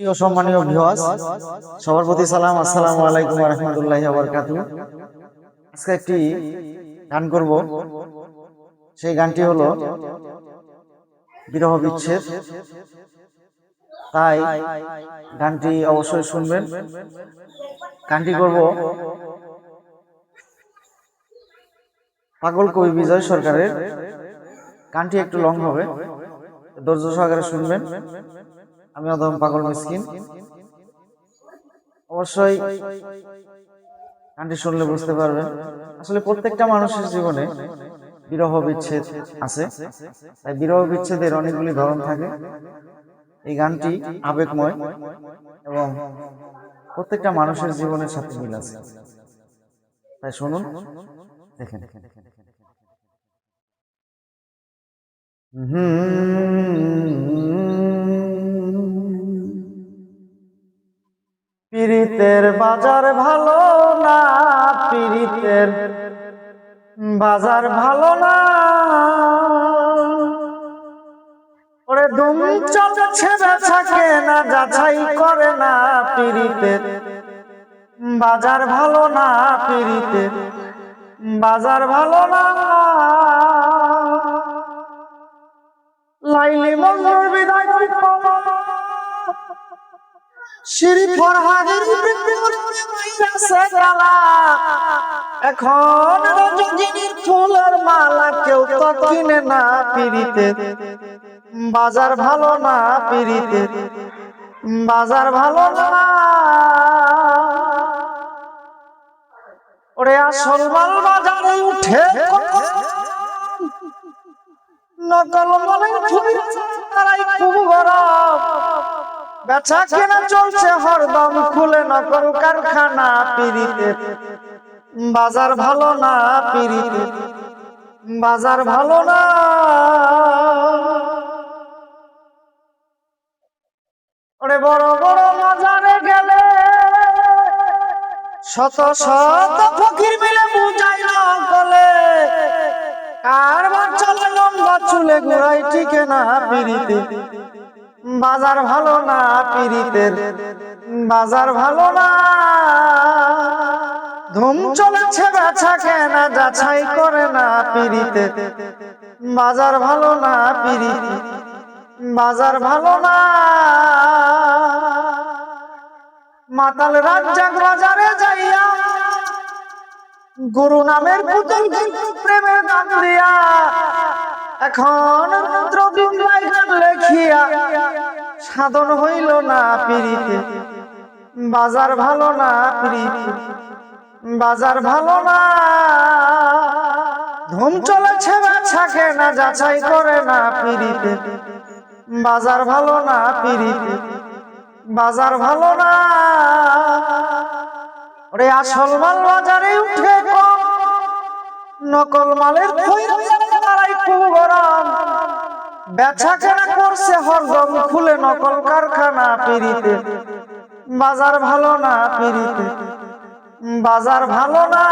প্রিয় সম্মানীয় ভিউয়ার্স, সবার প্রতি সালাম, আসসালামু আলাইকুম ওয়া রাহমাতুল্লাহি ওয়া বারাকাতুহু। আজকে একটি গান করব। সেই গানটি হলো বিরহ বিচ্ছেদ। তাই গানটি অবশ্যই শুনবেন। গানটি করব পাগল কবি বিজয় সরকারের। গানটি একটু লং হবে, ধৈর্য সহকারে শুনবেন। আমি অদম পাগল মিসকিন। অবশ্যই গানটি শুনলে বুঝতে পারবেন আসলে প্রত্যেকটা মানুষের জীবনে বিরহ বিচ্ছেদ আছে। তাই বিরহ বিচ্ছেদের অনেকগুলি ধরন থাকে। এই গানটি আবেগময় এবং প্রত্যেকটা মানুষের জীবনের সাথে মিল আছে। তাই শুনুন, দেখেন। পীড়িতের বাজার ভালো না, পীড়িতের বাজার ভালো না, ওরে দুম চলছে বেচা কেনা যাচাই করে না। পীড়িতের বাজার ভালো না, পীড়িতের বাজার ভালো না। লাইলি মজনুর বিদায় শিরি ফরহাদের এখন রজনীর ফুলের মালা কেউ তো কিনে না। পীড়িতের বাজার ভালো না, পীড়িতের বাজার ভালো না। ওরে আসল মাল বাজারে উঠে নকল মালের তারাই খুব গরম। বেচা কেনা চলছে হরদম, খুলে নকল কারখানা। পীড়িতের বাজার ভালো না, পীড়িতের বাজার ভালো না। ওরে বড় বড় বাজারে গেলে শত শত ফকির মিলে বুঝাই না গলে। কারবার চলে লম্বা চুলে ঘুরাই টিকে না। পীড়িতের বাজার ভালো না, পীড়িতের বাজার ভালো না। ধুম চলেছে বেচা কেনা যাচাই করে না। পীড়িতের বাজার ভালো না, পীড়িতের বাজার ভালো না। মাতাল রাজ্জাক বাজারে যাইয়া গুরু নামের পুতুল প্রেমের দাম দিয়া এখন মন্ত্রদিন গান লেখিয়া সাধন হইল না। পীড়িতের বাজার ভালো না, পীড়িতের বাজার ভালো না। ধুম চলেছে বেচা কেনা যাচাই করে না। পীড়িতের বাজার ভালো না, পীড়িতের বাজার ভালো না। ওরে আসল মাল বাজারে উঠে কম, নকল মালের তারাই খুব গরম। বেচা কেনা করছে হরদম, খুলে নকল কারখানা। পীড়িতের বাজার ভালো না, পীড়িতের বাজার ভালো না।